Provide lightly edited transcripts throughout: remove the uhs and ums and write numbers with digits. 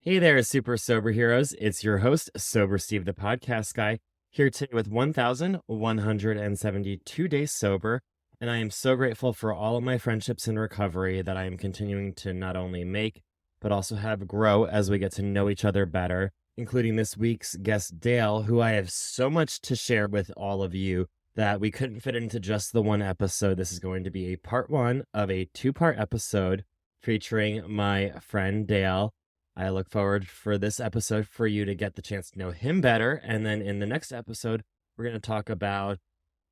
Hey there, super sober heroes. It's your host, Sober Steve, the podcast guy, here today with 1,172 days sober. And I am so grateful for all of my friendships in recovery that I am continuing to not only make, but also have grow as we get to know each other better, including this week's guest, Dale, who I have so much to share with all of you that we couldn't fit into just the one episode. This is going to be a part one of a two-part episode featuring my friend Dale. I look forward for this episode for you to get the chance to know him better. And then in the next episode, we're going to talk about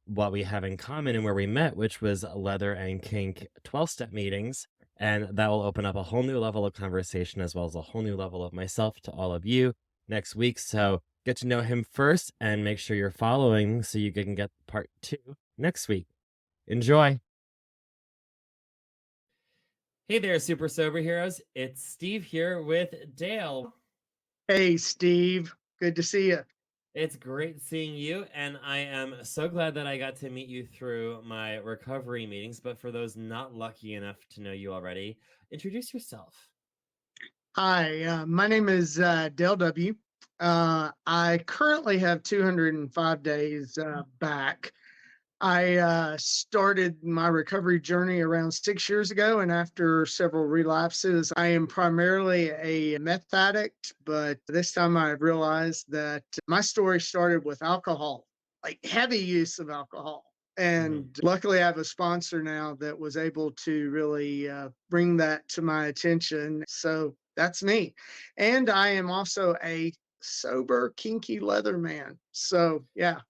what we have in common and where we met, which was leather and kink 12-step meetings. And that will open up a whole new level of conversation as well as a whole new level of myself to all of you next week. So get to know him first and make sure you're following so you can get part two next week. Enjoy. Hey there, super sober heroes. It's Steve here with Dale. Hey, Steve. Good to see you. It's great seeing you, and I am so glad that I got to meet you through my recovery meetings. But for those not lucky enough to know you already, introduce yourself. Hi, my name is Dale W. I currently have 205 days back. I started my recovery journey around 6 years ago, and after several relapses, I am primarily a meth addict. But this time I realized that my story started with alcohol, like heavy use of alcohol. And luckily, I have a sponsor now that was able to really bring that to my attention. So that's me. And I am also a sober, kinky leather man. So, yeah.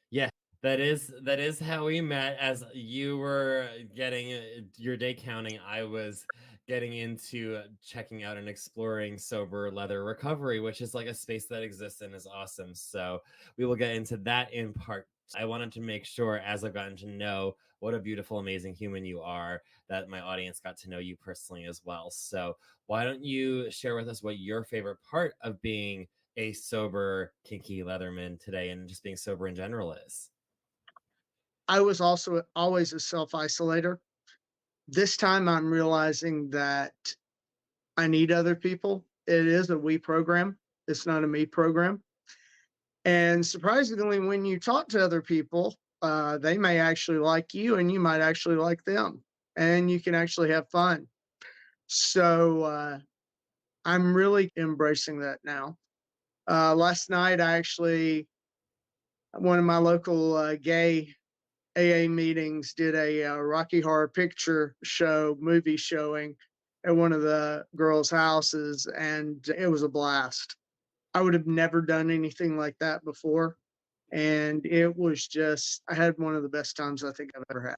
Yeah, that is how we met. As you were getting your day counting, I was getting into checking out and exploring sober leather recovery, which is like a space that exists and is awesome. So we will get into that in part. I wanted to make sure, as I've gotten to know what a beautiful, amazing human you are, that my audience got to know you personally as well. So why don't you share with us what your favorite part of being a sober, kinky Leatherman today and just being sober in general is? I was also always a self isolator. This time I'm realizing that I need other people. It is a we program, it's not a me program. And surprisingly, when you talk to other people, they may actually like you and you might actually like them, and you can actually have fun. So I'm really embracing that now. Last night, I actually, one of my local gay AA meetings did a Rocky Horror Picture Show movie showing at one of the girls' houses, and it was a blast. I would have never done anything like that before, and it was just I had one of the best times I think I've ever had.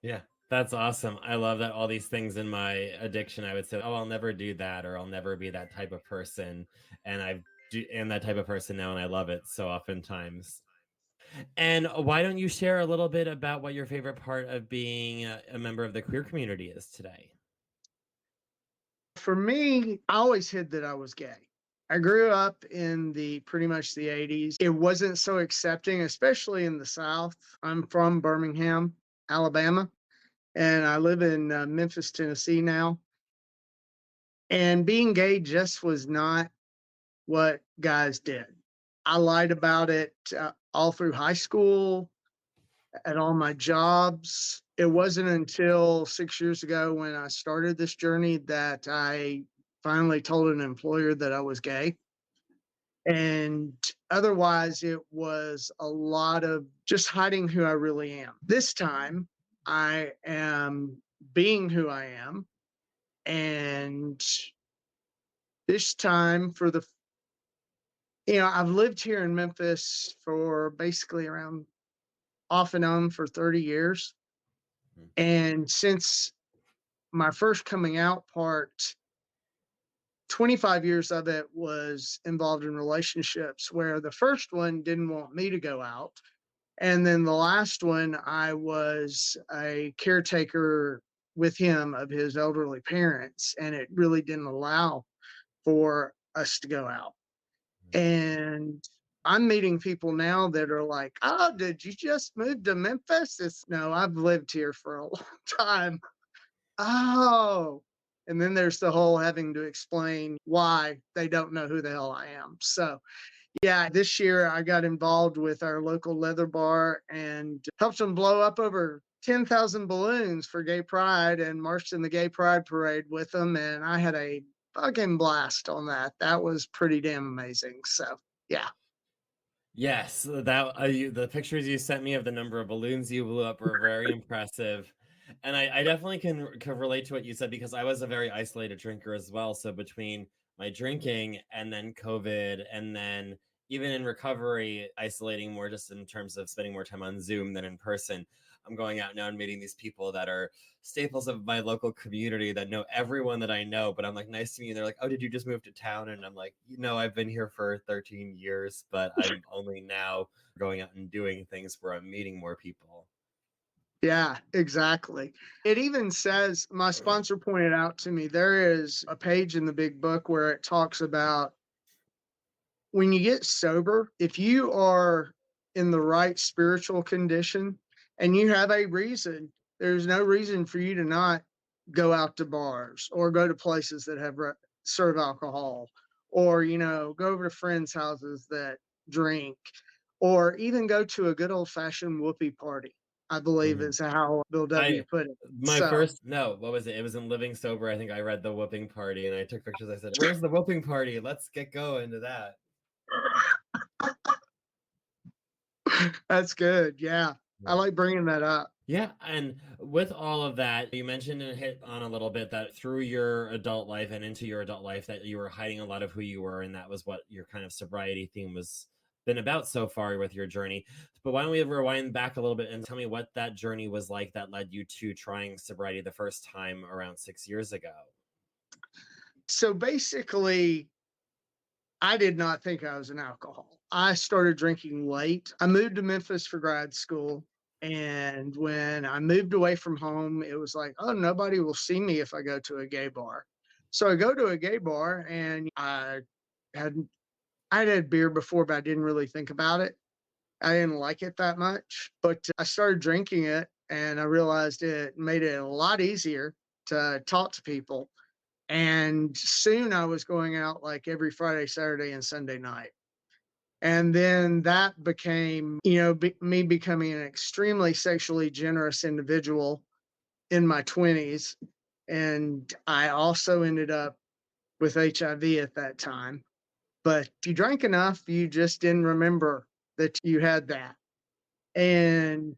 Yeah, that's awesome. I love that all these things in my addiction, I would say, oh, I'll never do that, or I'll never be that type of person. And am that type of person now, and I love it so oftentimes. And why don't you share a little bit about what your favorite part of being a member of the queer community is today? For me, I always hid that I was gay. I grew up in the pretty much the 80s. It wasn't so accepting, especially in the South. I'm from Birmingham, Alabama, and I live in Memphis, Tennessee now. And being gay just was not what guys did. I lied about it all through high school, at all my jobs. It wasn't until 6 years ago when I started this journey that I finally told an employer that I was gay. And otherwise, it was a lot of just hiding who I really am. This time, I am being who I am. And this time, I've lived here in Memphis for basically around off and on for 30 years. Mhm. And since my first coming out part, 25 years of it was involved in relationships where the first one didn't want me to go out. And then the last one, I was a caretaker with him of his elderly parents, and it really didn't allow for us to go out. And I'm meeting people now that are like, "Oh, did you just move to Memphis?" No, I've lived here for a long time. Oh, And then there's the whole having to explain why they don't know who the hell I am. So, yeah, this year I got involved with our local leather bar and helped them blow up over 10,000 balloons for Gay Pride and marched in the Gay Pride parade with them. And I had a fucking blast on that. That was pretty damn amazing. So, yeah. Yes, that the pictures you sent me of the number of balloons you blew up were very impressive, and I definitely can relate to what you said because I was a very isolated drinker as well. So between my drinking and then COVID, and then even in recovery, isolating more just in terms of spending more time on Zoom than in person, I'm going out now and meeting these people that are staples of my local community that know everyone that I know. But I'm like, nice to meet you. They're like, oh, did you just move to town? And I'm like, I've been here for 13 years, but I'm only now going out and doing things where I'm meeting more people. Yeah, exactly. It even says, my sponsor pointed out to me, there is a page in the big book where it talks about when you get sober, if you are in the right spiritual condition and you have a reason, there's no reason for you to not go out to bars or go to places that have serve alcohol, or go over to friends' houses that drink, or even go to a good old fashioned whoopee party. I believe Mhm. is how Bill W. I put it. my So first no, what was it? It was in Living Sober. I think I read the whooping party and I took pictures. I said, "Where's the whooping party? Let's get going to that." that's good. Yeah, I Yeah. like bringing that up. Yeah, and with all of that, you mentioned and hit on a little bit that through your adult life and into your adult life that you were hiding a lot of who you were, and that was what your kind of sobriety theme was been about so far with your journey. But why don't we rewind back a little bit and tell me what that journey was like that led you to trying sobriety the first time around 6 years ago? So basically, I did not think I was an alcohol. I started drinking late. I moved to Memphis for grad school. And when I moved away from home, it was like, oh, nobody will see me if I go to a gay bar. So I go to a gay bar and had I'd had beer before, but I didn't really think about it. I didn't like it that much. But I started drinking it and I realized it made it a lot easier to talk to people, and soon I was going out like every Friday, Saturday, and Sunday night. And then that became, me becoming an extremely sexually generous individual in my 20s. And I also ended up with HIV at that time. But if you drank enough, you just didn't remember that you had that. And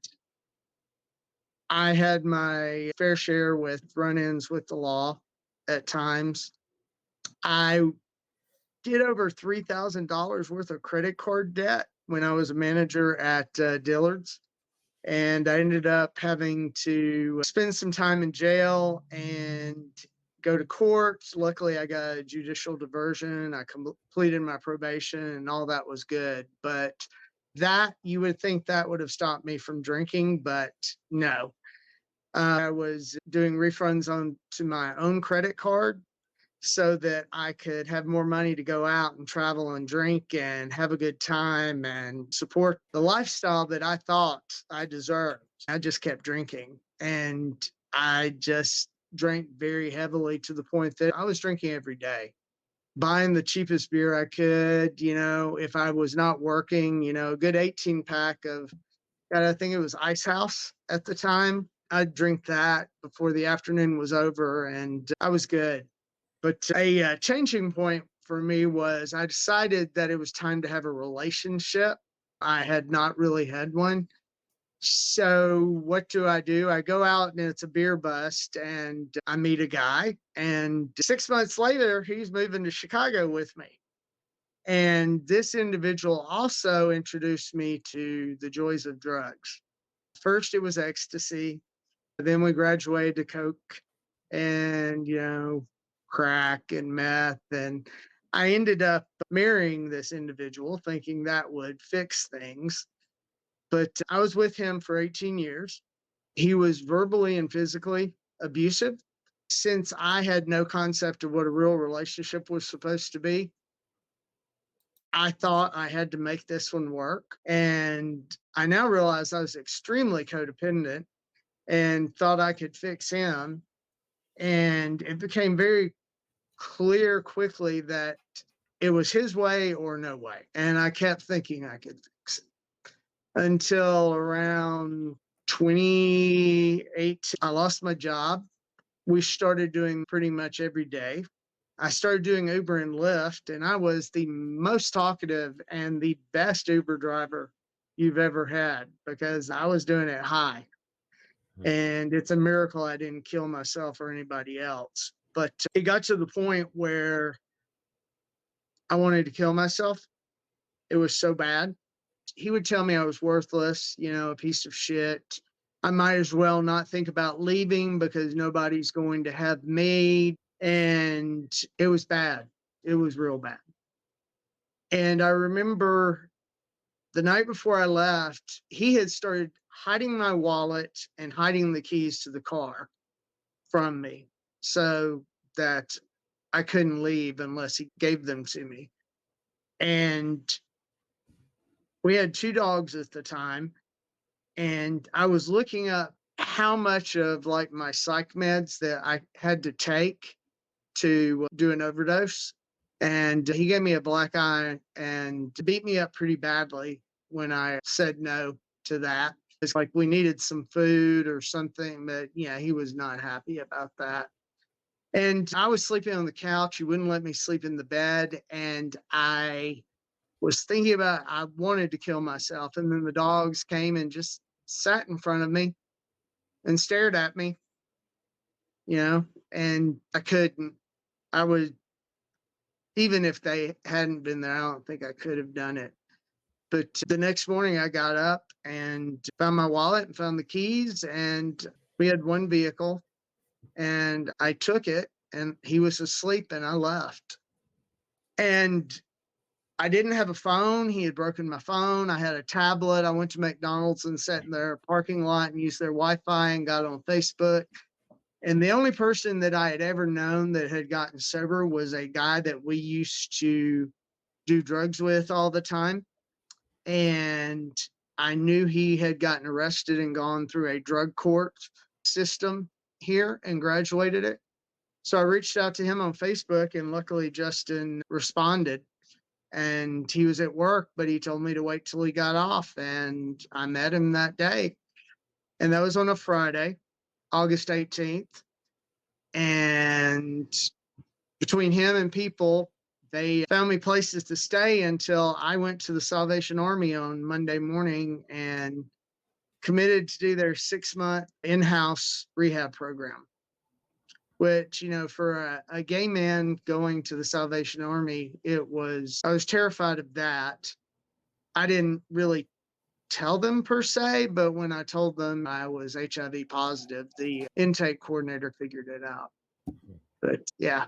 I had my fair share with run ins with the law at times. I did over $3,000 worth of credit card debt when I was a manager at Dillard's. And I ended up having to spend some time in jail and go to court. Luckily, I got a judicial diversion. I completed my probation and all that was good. But that, you would think that would have stopped me from drinking, but no. I was doing refunds on to my own credit card so that I could have more money to go out and travel and drink and have a good time and support the lifestyle that I thought I deserved. I just kept drinking and I just drank very heavily to the point that I was drinking every day, buying the cheapest beer I could, if I was not working, a good 18 pack of, I think it was Ice House at the time. I'd drink that before the afternoon was over and I was good. But a changing point for me was I decided that it was time to have a relationship. I had not really had one. So what do? I go out and it's a beer bust and I meet a guy. And 6 months later, he's moving to Chicago with me. And this individual also introduced me to the joys of drugs. First, it was ecstasy. Then we graduated to coke and, crack and meth. And I ended up marrying this individual thinking that would fix things. But I was with him for 18 years. He was verbally and physically abusive. Since I had no concept of what a real relationship was supposed to be, I thought I had to make this one work. And I now realize I was extremely codependent and thought I could fix him. And it became very clear quickly that it was his way or no way. And I kept thinking I could fix it until around 2018. I lost my job. We started doing pretty much every day. I started doing Uber and Lyft, and I was the most talkative and the best Uber driver you've ever had because I was doing it high. Mhm. And it's a miracle I didn't kill myself or anybody else. But it got to the point where I wanted to kill myself. It was so bad. He would tell me I was worthless, a piece of shit. I might as well not think about leaving because nobody's going to have me. And it was bad. It was real bad. And I remember the night before I left, he had started hiding my wallet and hiding the keys to the car from me so that I couldn't leave unless he gave them to me. And we had two dogs at the time. And I was looking up how much of like my psych meds that I had to take to do an overdose. And he gave me a black eye and beat me up pretty badly when I said no to that. It's like we needed some food or something, but yeah, he was not happy about that. And I was sleeping on the couch. He wouldn't let me sleep in the bed. And I was thinking about, I wanted to kill myself. And then the dogs came and just sat in front of me and stared at me, you know, and I couldn't. I would, even if they hadn't been there, I don't think I could have done it. But the next morning, I got up and found my wallet and found the keys. And we had one vehicle and I took it and he was asleep and I left. And I didn't have a phone. He had broken my phone. I had a tablet. I went to McDonald's and sat in their parking lot and used their Wi Fi and got on Facebook. And the only person that I had ever known that had gotten sober was a guy that we used to do drugs with all the time. And I knew he had gotten arrested and gone through a drug court system here and graduated it. So I reached out to him on Facebook, and luckily Justin responded. And he was at work, but he told me to wait till he got off. And I met him that day. And that was on a Friday, August 18th. And between him and people, they found me places to stay until I went to the Salvation Army on Monday morning and committed to do their 6-month in-house rehab program. Which, for a gay man going to the Salvation Army, I was terrified of that. I didn't really tell them per se, but when I told them I was HIV positive, the intake coordinator figured it out. But yeah,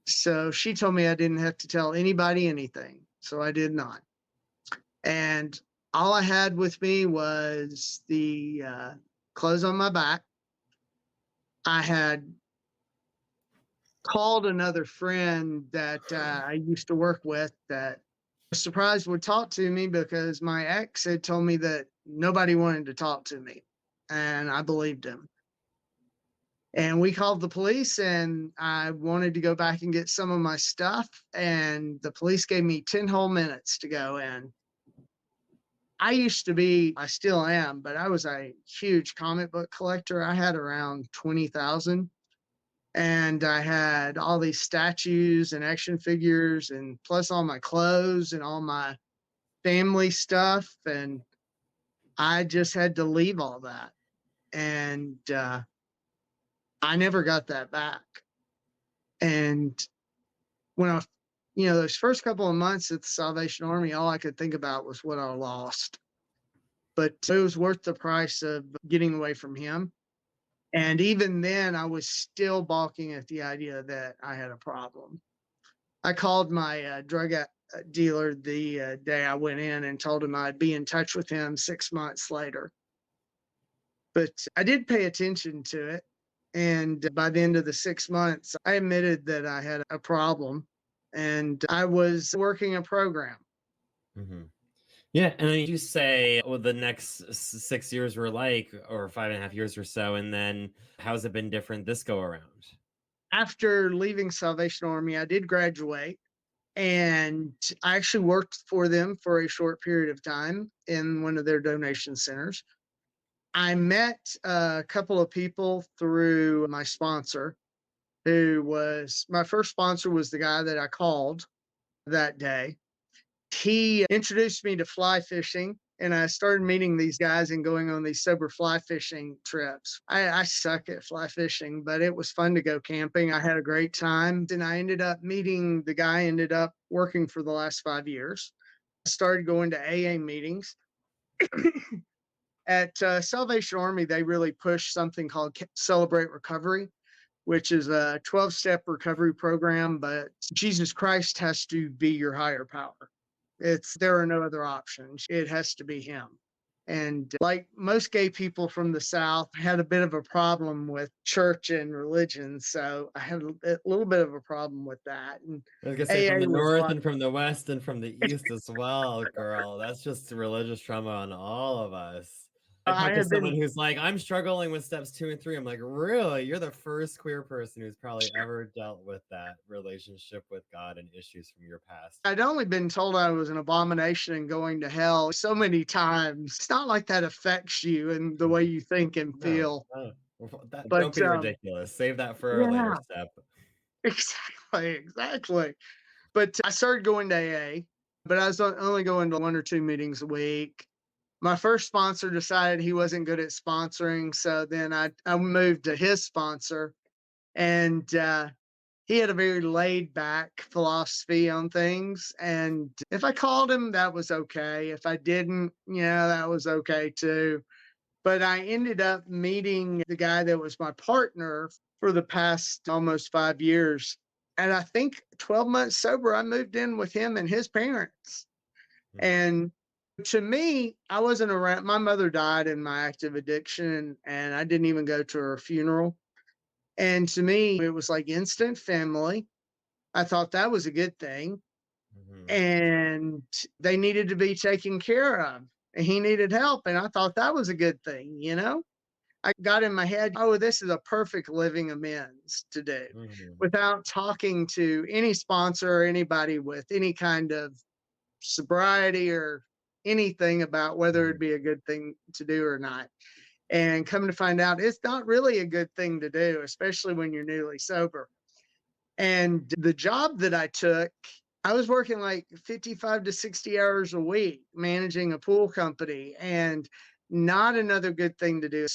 so she told me I didn't have to tell anybody anything. So I did not. And all I had with me was the clothes on my back. I had called another friend that I used to work with that was surprised would talk to me because my ex had told me that nobody wanted to talk to me. And I believed him. And we called the police and I wanted to go back and get some of my stuff. And the police gave me 10 whole minutes to go in. I still am, but I was a huge comic book collector. I had around 20,000. And I had all these statues and action figures, and plus all my clothes and all my family stuff. And I just had to leave all that. And I never got that back. And when those first couple of months at the Salvation Army, all I could think about was what I lost. But it was worth the price of getting away from him. And even then, I was still balking at the idea that I had a problem. I called my drug dealer the day I went in and told him I'd be in touch with him 6 months later. But I did pay attention to it. And by the end of the 6 months, I admitted that I had a problem and I was working a program. Mhm. Yeah, and then you say what the next 6 years were like, or 5.5 years or so, and then how's it been different this go around? After leaving Salvation Army, I did graduate, and I actually worked for them for a short period of time in one of their donation centers. I met a couple of people through my sponsor, who was my first sponsor was the guy that I called that day. He introduced me to fly fishing, and I started meeting these guys and going on these sober fly fishing trips. I suck at fly fishing, but it was fun to go camping. I had a great time. And I ended up meeting the guy, ended up working for the last 5 years. I started going to AA meetings. At Salvation Army, they really push something called Celebrate Recovery, which is a 12-step recovery program, but Jesus Christ has to be your higher power. It's there are no other options. It has to be him. And like most gay people from the South, I had a bit of a problem with church and religion. So I had a little bit of a problem with that. And I was gonna say from AA the was north like, and from the west and from the east as well, girl. That's just religious trauma on all of us. I I talked to had someone been who's like, I'm struggling with steps 2 and 3. I'm like, really? You're the first queer person who's probably ever dealt with that relationship with God and issues from your past. I'd only been told I was an abomination and going to hell so many times. It's not like that affects you and the way you think and No, feel. no. Don't But be ridiculous. Save that for a later yeah, step. exactly. But I started going to AA, but I was only going to 1 or 2 meetings a week. My first sponsor decided he wasn't good at sponsoring, so then I moved to his sponsor, and he had a very laid back philosophy on things. And if I called him, that was okay. If I didn't, that was okay too. But I ended up meeting the guy that was my partner for the past almost 5 years. And I think 12 months sober, I moved in with him and his parents. Mhm, And to me, I wasn't around. My mother died in my active addiction, and I didn't even go to her funeral. And to me, it was like instant family. I thought that was a good thing. mhm, And they needed to be taken care of. And he needed help. And I thought that was a good thing. I got in my head, oh, this is a perfect living amends to do mhm, without talking to any sponsor or anybody with any kind of sobriety or anything about whether it'd mhm, be a good thing to do or not. And come to find out, it's not really a good thing to do, especially when you're newly sober. And the job that I took, I was working like 55 to 60 hours a week managing a pool company, and not another good thing to do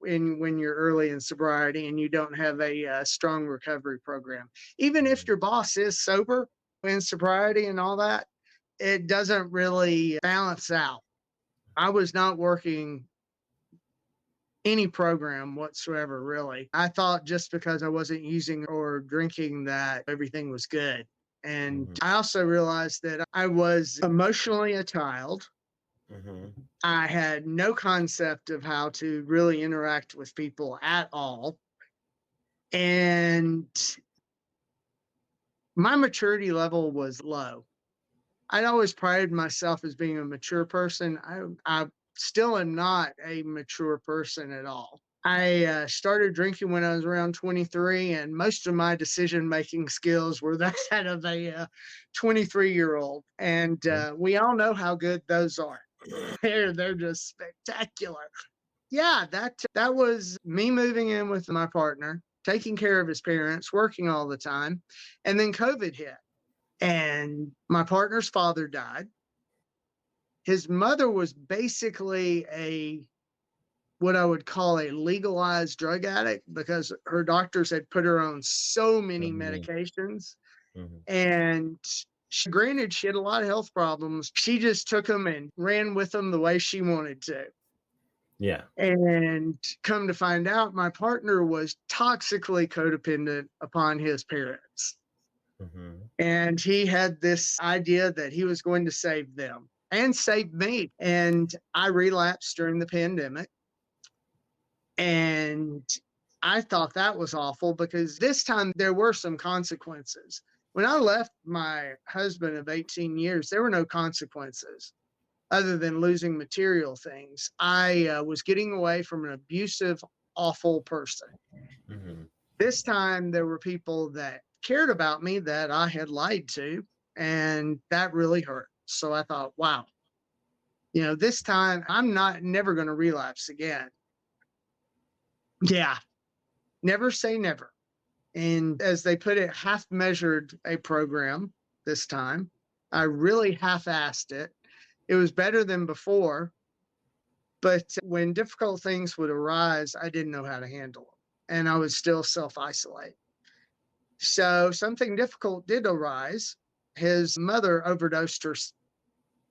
when you're early in sobriety and you don't have a strong recovery program. Even if mhm, your boss is sober in sobriety and all that, it doesn't really balance out. I was not working any program whatsoever, really. I thought just because I wasn't using or drinking that everything was good. And mhm, I also realized that I was emotionally a child. mhm, I had no concept of how to really interact with people at all. And my maturity level was low. I'd always prided myself as being a mature person. I still am not a mature person at all. I started drinking when I was around 23, and most of my decision making skills were that of a 23-year-old. And mhm, we all know how good those are. They're just spectacular. Yeah, that was me moving in with my partner, taking care of his parents, working all the time, and then COVID hit, and my partner's father died. His mother was basically a what I would call a legalized drug addict because her doctors had put her on so many mhm, medications. mhm. And granted, she had a lot of health problems. She just took them and ran with them the way she wanted to. Yeah. And come to find out, my partner was toxically codependent upon his parents. Mhm, And he had this idea that he was going to save them and save me. And I relapsed during the pandemic. And I thought that was awful because this time there were some consequences. When I left my husband of 18 years, there were no consequences. other than losing material things. I was getting away from an abusive, awful person. Mhm. This time, there were people that cared about me that I had lied to, and that really hurt. So I thought, wow, this time I'm not never going to relapse again. Yeah, never say never. And as they put it, half measured a program this time. I really half assed it. It was better than before, but when difficult things would arise, I didn't know how to handle them. And I would still self isolate. So something difficult did arise. His mother overdosed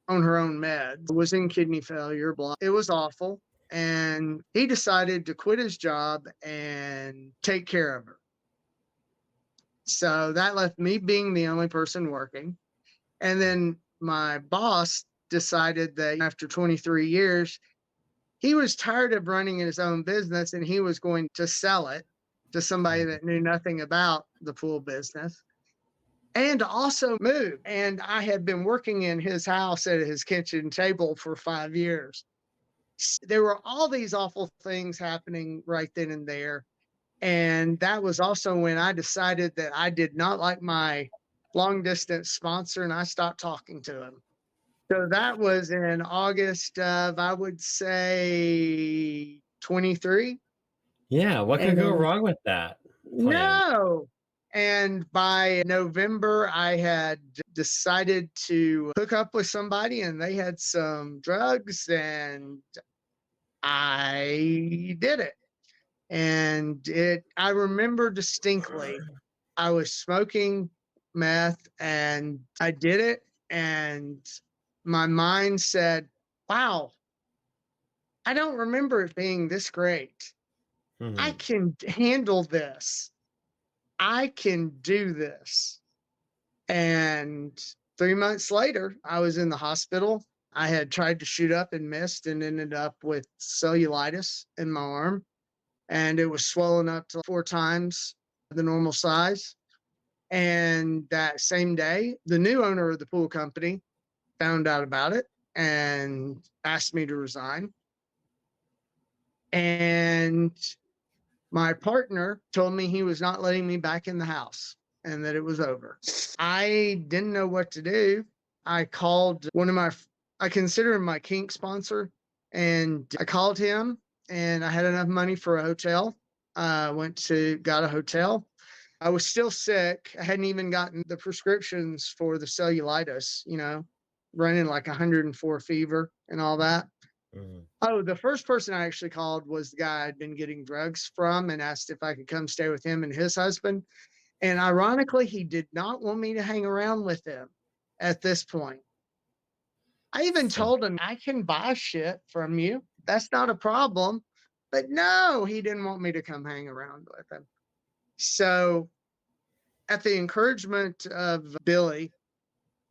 on her own meds, was in kidney failure, blah. It was awful. And he decided to quit his job and take care of her. So that left me being the only person working. And then my boss decided that after 23 years, he was tired of running his own business and he was going to sell it to somebody Mhm. that knew nothing about the pool business and also move. And I had been working in his house at his kitchen table for 5 years. There were all these awful things happening right then and there. And that was also when I decided that I did not like my long distance sponsor and I stopped talking to him. So that was in August of, I would say, 23. Yeah, what could go And wrong with that plan? no. And by November, I had decided to hook up with somebody and they had some drugs and I did it. And I remember distinctly, I was smoking meth and I did it. And my mind said, wow, I don't remember it being this great. I Mhm. can handle this. I can do this. And 3 months later, I was in the hospital. I had tried to shoot up and missed and ended up with cellulitis in my arm. And it was swollen up to 4 times the normal size. And that same day, the new owner of the pool company found out about it and asked me to resign. And my partner told me he was not letting me back in the house and that it was over. I didn't know what to do. I called I consider him my kink sponsor, and I called him and I had enough money for a hotel. Got a hotel. I was still sick. I hadn't even gotten the prescriptions for the cellulitis, running like 104 fever and all that. Mhm. Oh, the first person I actually called was the guy I'd been getting drugs from and asked if I could come stay with him and his husband. And ironically, he did not want me to hang around with him at this point. I even So told him, I can buy shit from you. That's not a problem. But no, he didn't want me to come hang around with him. So, at the encouragement of Billy,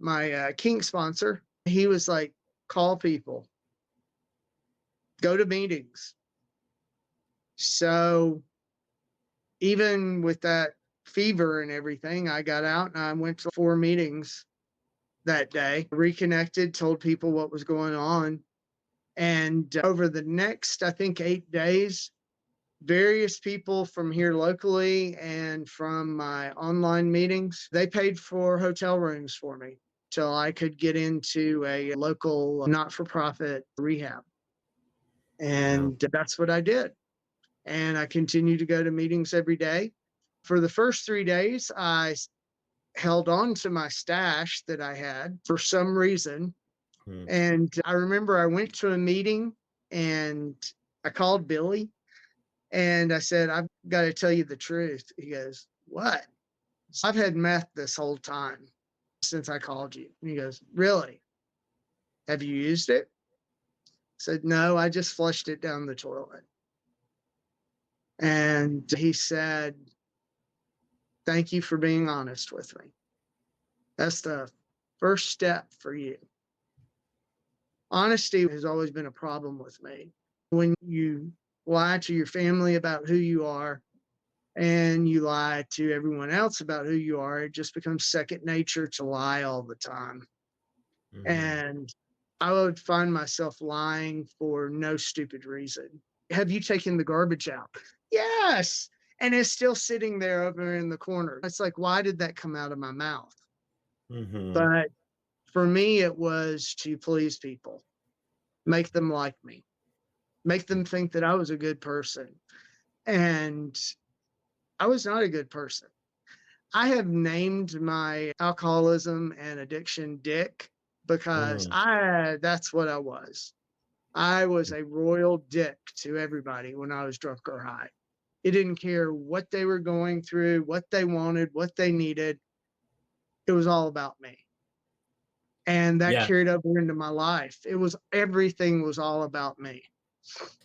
my kink sponsor, he was like, call people, go to meetings. So, even with that fever and everything, I got out and I went to 4 meetings that day, reconnected, told people what was going on. And over the next, I think, 8 days, various people from here locally and from my online meetings, they paid for hotel rooms for me till I could get into a local not for profit rehab. wow. And that's what I did. And I continued to go to meetings every day. For the first 3 days, I held on to my stash that I had for some reason. Mhm. And I remember I went to a meeting and I called Billy and I said, I've got to tell you the truth. He goes, what? I've had meth this whole time since I called you. And he goes, really? Have you used it? I said, no, I just flushed it down the toilet. And he said, thank you for being honest with me. That's the first step for you. Honesty has always been a problem with me. When you lie to your family about who you are and you lie to everyone else about who you are, it just becomes second nature to lie all the time. Mhm. And I would find myself lying for no stupid reason. "Have you taken the garbage out?" "Yes." And it's still sitting there over in the corner. It's like, why did that come out of my mouth? Mhm. But for me, it was to please people, make them like me, make them think that I was a good person. And I was not a good person. I have named my alcoholism and addiction Dick because Mhm. I that's what I was. I was a royal dick to everybody when I was drunk or high. It didn't care what they were going through, what they wanted, what they needed. It was all about me. And that Yeah. carried over into my life. It was everything was all about me.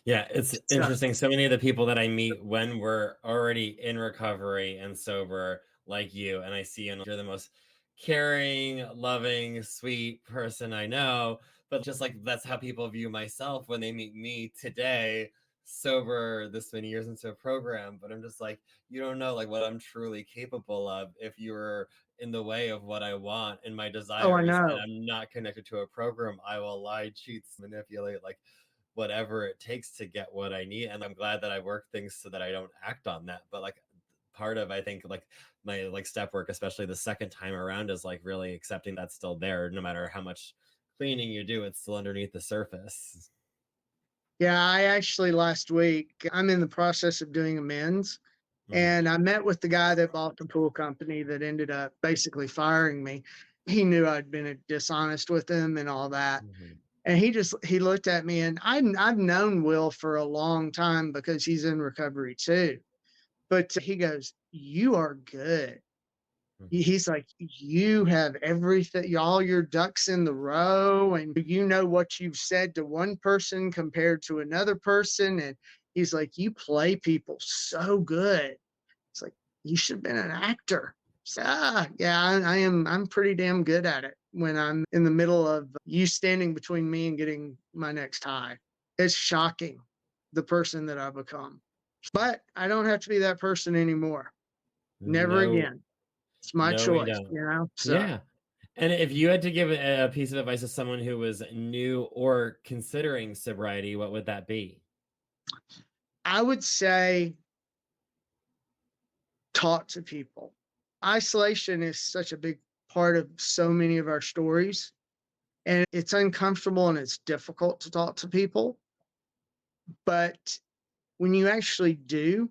Yeah, it's So, interesting. So many of the people that I meet when we're already in recovery and sober, like you, and I see you're the most caring, loving, sweet person I know. But just like that's how people view myself when they meet me today, sober this many years into a program. But I'm just like, you don't know like what I'm truly capable of if you're in the way of what I want and my oh, I desires, and know. I'm not connected to a program. I will lie, cheat, manipulate, like whatever it takes to get what I need. And I'm glad that I work things so that I don't act on that. But like part of I think like my like step work, especially the second time around, is like really accepting that's still there, no matter how much cleaning you do, it's still underneath the surface. Yeah, I actually last week, I'm in the process of doing amends. Hmm. And I met with the guy that bought the pool company that ended up basically firing me. He knew I'd been dishonest with him and all that. Hmm. And he looked at me, and I've known Will for a long time because he's in recovery too. But he goes, "You are good." He's like, "You have everything, all your ducks in the row, and you know what you've said to one person compared to another person." And he's like, "You play people so good." It's like, "You should have been an actor." So, yeah, I am. I'm pretty damn good at it when I'm in the middle of you standing between me and getting my next high. It's shocking the person that I've become. But I don't have to be that person anymore. Never No, again. It's my no, we choice, don't. So Yeah. And if you had to give a piece of advice to someone who was new or considering sobriety, what would that be? I would say talk to people. Isolation is such a big part of so many of our stories, and it's uncomfortable and it's difficult to talk to people. But when you actually do,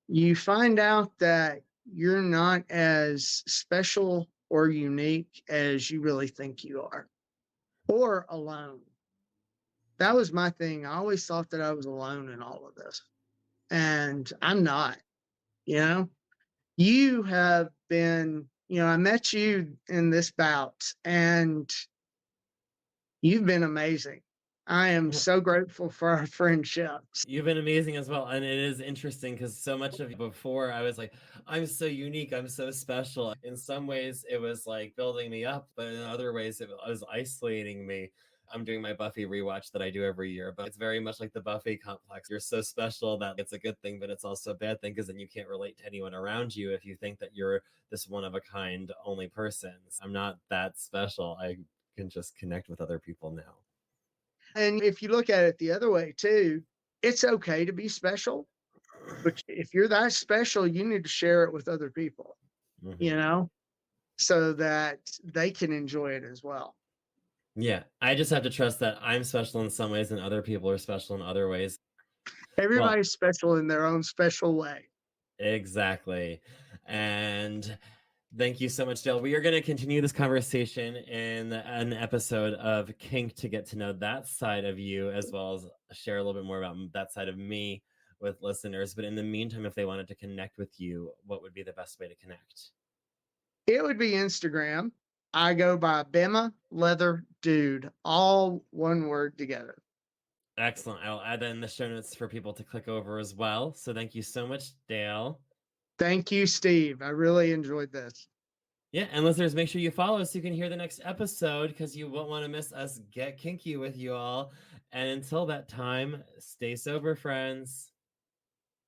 you find out that you're not as special or unique as you really think you are, or alone. That was my thing. I always thought that I was alone in all of this, and I'm not. You know, you have been, I met you in this bout, and you've been amazing. I am so grateful for our friendships. You've been amazing as well. And it is interesting because so much of before I was like, I'm so unique, I'm so special. In some ways, it was like building me up, but in other ways, it was isolating me. I'm doing my Buffy rewatch that I do every year, but it's very much like the Buffy complex. You're so special that it's a good thing, but it's also a bad thing because then you can't relate to anyone around you if you think that you're this one of a kind only person. I'm not that special. I can just connect with other people now. And if you look at it the other way too, it's okay to be special, but if you're that special, you need to share it with other people, you Hmm. know, so that they can enjoy it as well. Yeah, I just have to trust that I'm special in some ways and other people are special in other ways. Well, Everybody's special in their own special way. exactly. And thank you so much, Dale. We are going to continue this conversation in an episode of Kink to get to know that side of you, as well as share a little bit more about that side of me with listeners. But in the meantime, if they wanted to connect with you, what would be the best way to connect? It would be Instagram. I go by Bema Leather Dude, all one word together. Excellent. I'll add that in the show notes for people to click over as well. So thank you so much, Dale. Thank you, Steve. I really enjoyed this. Yeah, and listeners, make sure you follow so you can hear the next episode because you won't want to miss us get kinky with you all. And until that time, stay sober, friends.